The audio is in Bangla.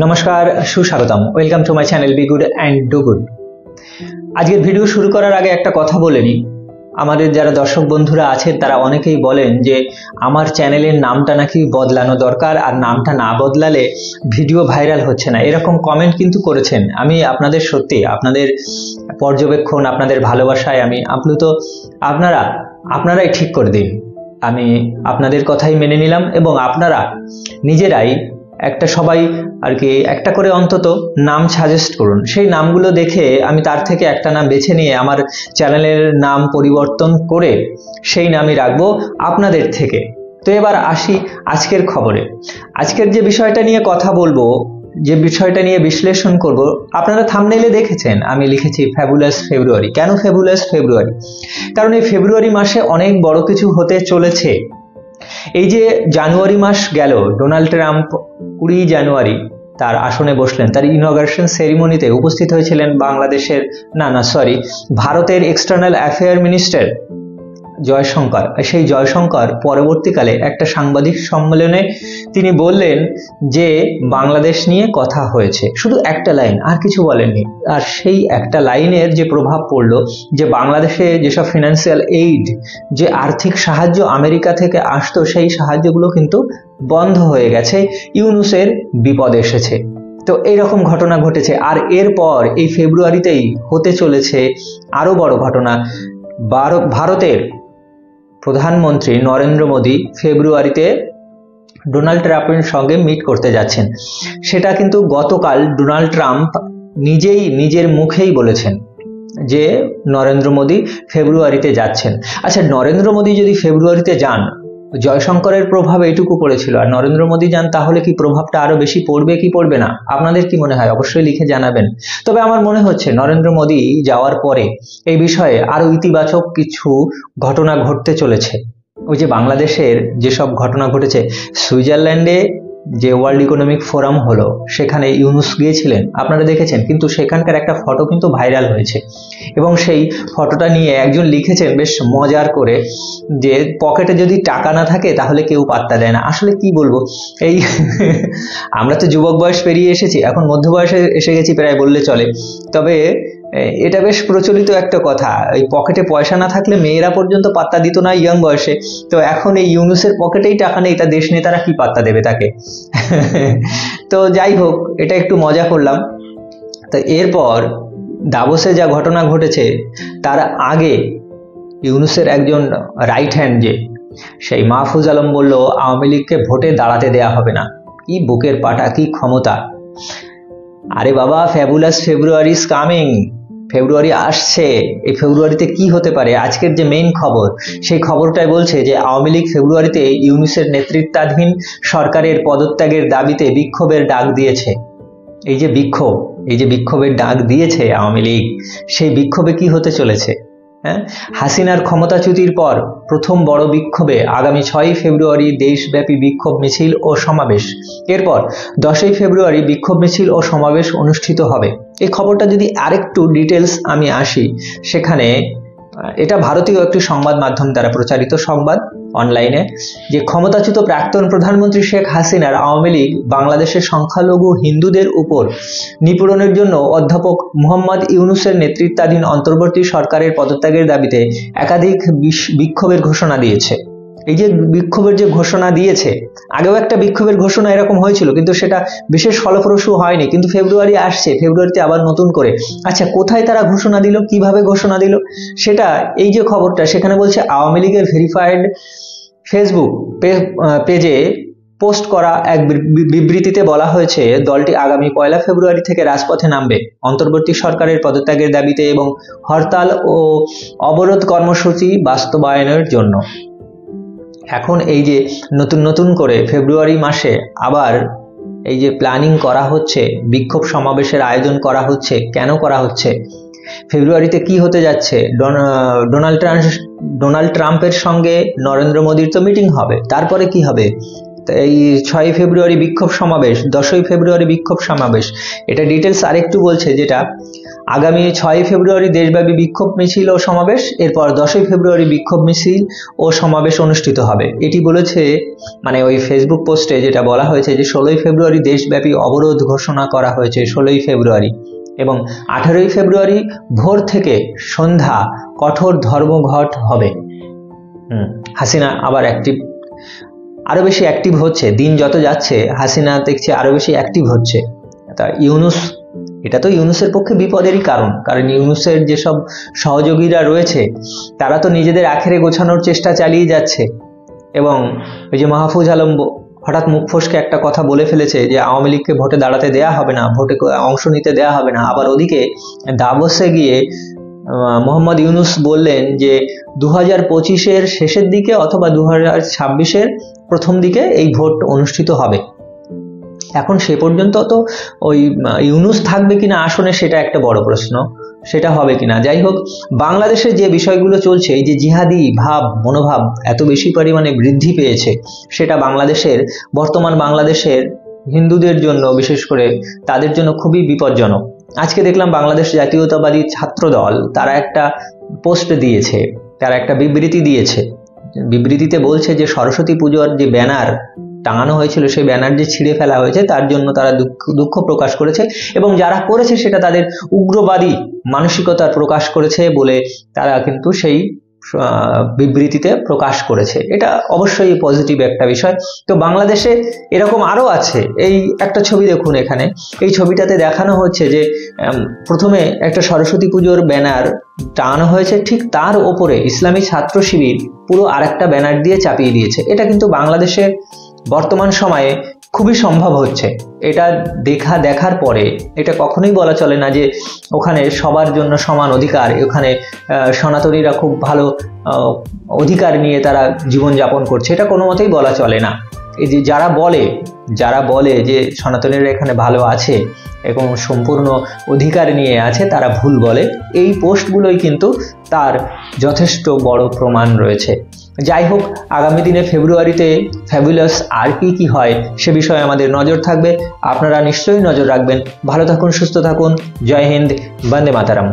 নমস্কার, সুস্বাগতম। Welcome to my channel be good and do good. আজকের ভিডিও শুরু করার আগে একটা কথা বলে নিই। আমাদের যারা দর্শক বন্ধুরা আছেন তারা অনেকেই বলেন যে আমার চ্যানেলের নামটা নাকি বদলানো দরকার, আর নামটা না বদলালে ভিডিও ভাইরাল হচ্ছে না, এরকম কমেন্ট কিন্তু করেছেন। আমি আপনাদের সত্যি আপনাদের পর্যবেক্ষণ, আপনাদের ভালোবাসায় আমি আপ্লুত। আপনারাই ঠিক করে দিন। আমি আপনাদের কথাই মেনে নিলাম এবং আপনারা নিজেরাই সবাই আর কি একটা করে অন্তত নাম সাজেস্ট করুন। সেই নামগুলো দেখে আমি তার থেকে একটা নাম বেছে নিয়ে আমার চ্যানেলের নাম পরিবর্তন করে সেই নামই রাখবো আপনাদের থেকে। তো এবার আসি আজকের খবরে। আজকের যে বিষয়টা নিয়ে কথা বলবো, যে বিষয়টা নিয়ে বিশ্লেষণ করব, আপনারা থাম্বনেইলে দেখেছেন আমি লিখেছি ফ্যাবুলাস ফেব্রুয়ারি। কেন ফ্যাবুলাস ফেব্রুয়ারি? কারণ এই ফেব্রুয়ারি মাসে অনেক বড় কিছু হতে চলেছে। এই যে জানুয়ারি মাস গেল, ডোনাল্ড ট্রাম্প 20 জানুয়ারি তার আসনে বসলেন। তার ইনঅগারেশন সেরিমনিতে উপস্থিত হয়েছিলেন ভারতের এক্সটার্নাল অ্যাফেয়ার মিনিস্টার জয়শঙ্কর। সেই জয়শঙ্কর পরবর্তীকালে একটা সাংবাদিক সম্মেলনে তিনি বললেন যে বাংলাদেশ নিয়ে কথা হয়েছে, শুধু একটা লাইন, আর কিছু বলেননি। আর সেই একটা লাইনের যে প্রভাব পড়লো, যে বাংলাদেশে যেসব ফিনান্সিয়াল এইড, যে আর্থিক সাহায্য আমেরিকা থেকে আসতো, সেই সাহায্যগুলো কিন্তু বন্ধ হয়ে গেছে। ইউনুসের বিপদ এসেছে। তো এইরকম ঘটনা ঘটেছে। আর এরপর এই ফেব্রুয়ারিতেই হতে চলেছে আরো বড় ঘটনা। ভারতের প্রধানমন্ত্রী নরেন্দ্র মোদী ফেব্রুয়ারিতে ডোনাল্ড ট্রাম্পের সঙ্গে মিট করতে যাচ্ছেন। সেটা কিন্তু গতকাল ডোনাল্ড ট্রাম্প নিজেই নিজের মুখেই বলেছেন যে নরেন্দ্র মোদী ফেব্রুয়ারিতে যাচ্ছেন। আচ্ছা, নরেন্দ্র মোদী যদি ফেব্রুয়ারিতে যান, জয়শঙ্করের প্রভাব এইটুকু পড়েছিল, আর নরেন্দ্র মোদী যান, তাহলে কি প্রভাবটা আরো বেশি পড়বে কি পড়বে না? আপনাদের কি মনে হয়? অবশ্যই লিখে জানাবেন। তবে আমার মনে হচ্ছে নরেন্দ্র মোদী যাওয়ার পরে এই বিষয়ে আরো ইতিবাচক কিছু ঘটনা ঘটতে চলেছে। ওই যে বাংলাদেশের যেসব ঘটনা ঘটেছে, সুইজারল্যান্ডে যে ওয়ার্ল্ড ইকোনমিক ফোরাম হলো, সেখানে ইউনুস গিয়েছিলেন, আপনারা দেখেছেন। কিন্তু সেখানকার একটা ফটো কিন্তু ভাইরাল হয়েছে, এবং সেই ফটোটা নিয়ে একজন লিখেছেন বেশ মজার করে যে পকেটে যদি টাকা না থাকে তাহলে কেউ পাত্তা দেয় না। আসলে কি বলবো, এই আমরা তো যুবক বয়স পেরিয়ে এসেছি, এখন মধ্য বয়সে এসে গেছি প্রায় বললে চলে। তবে এটা বেশ প্রচলিত একটা কথা, এই পকেটে পয়সা না থাকলে মেয়েরা পর্যন্ত পাত্তা দিত না ইয়ং বয়সে। তো এখন এই ইউনুসের পকেটেই টাকা নেই, তা দেশ নেতারা কি পাত্তা দেবে তাকে? তো যাই হোক, এটা একটু মজা করলাম। তো এরপর দাভোসে যা ঘটনা ঘটেছে, তার আগে ইউনুসের একজন রাইট হ্যান্ড, যে সেই মাহফুজ আলম, বলল আওয়ামী লীগকে ভোটে দাঁড়াতে দেয়া হবে না। কি বুকের পাটা, কি ক্ষমতা! আরে বাবা, ফ্যাবুলাস ফেব্রুয়ারি ইজ কামিং। ফেব্রুয়ারি আসছে। এই ফেব্রুয়ারিতে কি হতে পারে? আজকের যে মেইন খবর, সেই খবরটাই বলছে যে আওয়ামী লীগ ফেব্রুয়ারিতে ইউনুসের নেতৃত্বাধীন সরকারের পদত্যাগের দাবিতে বিক্ষোভের ডাক দিয়েছে। এই যে বিক্ষোভের ডাক দিয়েছে আওয়ামী লীগ, সেই বিক্ষোভে কি হতে চলেছে? হাসিনার ক্ষমতাচ্যুতির পর প্রথম বড় বিক্ষোভে আগামী 6 ফেব্রুয়ারি দেশব্যাপী বিক্ষোভ মিছিল ও সমাবেশ। এরপর 10 ফেব্রুয়ারি বিক্ষোভ মিছিল ও সমাবেশ অনুষ্ঠিত হবে। এই খবরটা যদি আরেকটু ডিটেলস আমি আসি, সেখানে এটা ভারতীয় একটি সংবাদ মাধ্যম দ্বারা প্রচারিত সংবাদ অনলাইনে, যে ক্ষমতাচ্যুত প্রাক্তন প্রধানমন্ত্রী শেখ হাসিনার আওয়ামী লীগ বাংলাদেশের সংখ্যালঘু হিন্দুদের উপর নিপীড়নের জন্য অধ্যাপক মুহাম্মদ ইউনুসের নেতৃত্বাধীন অন্তর্বর্তী সরকারের পদত্যাগের দাবিতে একাধিক বিক্ষোভের ঘোষণা দিয়েছে। এই যে বিক্ষোভের যে ঘোষণা দিয়েছে, আগেও একটা বিক্ষোভের ঘোষণা এরকম হয়েছিল, কিন্তু সেটা বিশেষ ফলপ্রসূ হয়নি। কিন্তু ফেব্রুয়ারি আসছে, ফেব্রুয়ারিতে আবার নতুন করে। আচ্ছা, কোথায় তারা ঘোষণা দিল, কিভাবে ঘোষণা দিল, সেটা এই যে খবরটা, সেখানে বলছে আওয়ামী লীগের ভেরিফাইড ফেসবুক পেজে পোস্ট করা এক বিবৃতিতে বলা হয়েছে, দলটি আগামী 1 ফেব্রুয়ারি থেকে রাজপথে নামবে অন্তর্বর্তী সরকারের পদত্যাগের দাবিতে এবং হরতাল ও অবরোধ কর্মসূচি বাস্তবায়নের জন্য। এখন এই যে নতুন করে ফেব্রুয়ারি মাসে আবার এই যে প্ল্যানিং করা হচ্ছে, বিক্ষোভ সমাবেশের আয়োজন করা হচ্ছে, কেন করা হচ্ছে? ফেব্রুয়ারিতে কি হতে যাচ্ছে? ডোনাল্ড ট্রাম্পের সঙ্গে নরেন্দ্র মোদীর তো মিটিং হবে। তারপরে কি হবে? এই 6ই ফেব্রুয়ারি বিক্ষোভ সমাবেশ, 10ই ফেব্রুয়ারি বিক্ষোভ সমাবেশ, এটা ডিটেলস আরেকটু বলছে, যেটা আগামী 6ই ফেব্রুয়ারি দেশব্যাপী বিক্ষোভ মিছিল ও সমাবেশ, এরপর 10ই ফেব্রুয়ারি বিক্ষোভ মিছিল ও সমাবেশ অনুষ্ঠিত হবে। এটি বলেছে, মানে ওই ফেসবুক পোস্টে যেটা বলা হয়েছে যে 16ই ফেব্রুয়ারি দেশব্যাপী অবরোধ ঘোষণা করা হয়েছে 16ই ফেব্রুয়ারি, এবং 18ই ফেব্রুয়ারি ভোর থেকে সন্ধ্যা কঠোর ধর্মঘট হবে। হাসিনা আবার আরো বেশি অ্যাক্টিভ হচ্ছে, দিন যত যাচ্ছে হাসিনা দেখছে আরো বেশি অ্যাক্টিভ হচ্ছে। তা ইউনূস, এটা তো ইউনূসের পক্ষে বিপদেরই কারণ ইউনূসের যেসব সহযোগীরা রয়েছে তারা তো নিজেদের আখেরে গোছানোর চেষ্টা চালিয়ে যাচ্ছে। এবং ওই যে মাহফুজ আলম হঠাৎ মুখ ফসকে একটা কথা বলে ফেলেছে যে আওয়ামী লীগকে ভোটে দাঁড়াতে দেয়া হবে না, ভোটে অংশ নিতে দেয়া হবে না। আবার ওদিকে দাভোসে গিয়ে মোহাম্মদ ইউনূস বললেন যে 2025-এর শেষের দিকে অথবা 2026-এর প্রথম দিকে এই ভোট অনুষ্ঠিত হবে। এখন সে পর্যন্ত তো ওই ইউনূস থাকবে কিনা আসনে সেটা একটা বড় প্রশ্ন, সেটা হবে কিনা। যাই হোক, বাংলাদেশে যে বিষয়গুলো চলছে, এই যে জিহাদি মনোভাব এত বেশি পরিমাণে বৃদ্ধি পেয়েছে, সেটা বর্তমান বাংলাদেশের হিন্দুদের জন্য, বিশেষ করে তাদের জন্য খুবই বিপজ্জনক। আজকে দেখলাম বাংলাদেশ জাতীয়তাবাদী ছাত্র দল তারা একটা পোস্ট দিয়েছে, তারা একটা বিবৃতি দিয়েছে। বিবৃতিতে বলছে যে সরস্বতী পুজোর যে ব্যানার টাঙানো হয়েছিল সেই ব্যানার যে ছিঁড়ে ফেলা হয়েছে তার জন্য তারা দুঃখ প্রকাশ করেছে, এবং যারা করেছে সেটা তাদের উগ্রবাদী মানসিকতার প্রকাশ করেছে বলে তারা কিন্তু সেই বিবৃতিতে প্রকাশ করেছে। এটা অবশ্যই পজিটিভ একটা বিষয়। তো বাংলাদেশে এরকম আরো আছে। এই একটা ছবি দেখুন, এখানে এই ছবিটাতে দেখানো হচ্ছে যে প্রথমে একটা সরস্বতী পুজোর ব্যানার টাঙানো হয়েছে, ঠিক তার ওপরে ইসলামী ছাত্র শিবির পুরো আরেকটা ব্যানার দিয়ে চাপিয়ে দিয়েছে। এটা কিন্তু বাংলাদেশের বর্তমান সময়ে খুবই সম্ভব হচ্ছে। এটা দেখার পরে এটা কখনোই বলা চলে না যে ওখানে সবার জন্য সমান অধিকার, ওখানে সনাতনীরা খুব ভালো অধিকার নিয়ে তারা জীবনযাপন করছে, এটা কোনো মতেই বলা চলে না। এই যে যারা বলে যে সনাতনীরা এখানে ভালো আছে এবং সম্পূর্ণ অধিকার নিয়ে আছে, তারা ভুল বলে। এই পোস্টগুলোই কিন্তু তার যথেষ্ট বড় প্রমাণ রয়েছে। যাই হোক, আগামী দিনে ফেব্রুয়ারিতে ফ্যাবুলাস আর কি হয় সে বিষয়ে আমাদের নজর থাকবে। আপনারা নিশ্চয়ই নজর রাখবেন। ভালো থাকুন, সুস্থ থাকুন। জয় হিন্দ, বন্দে মাতরম।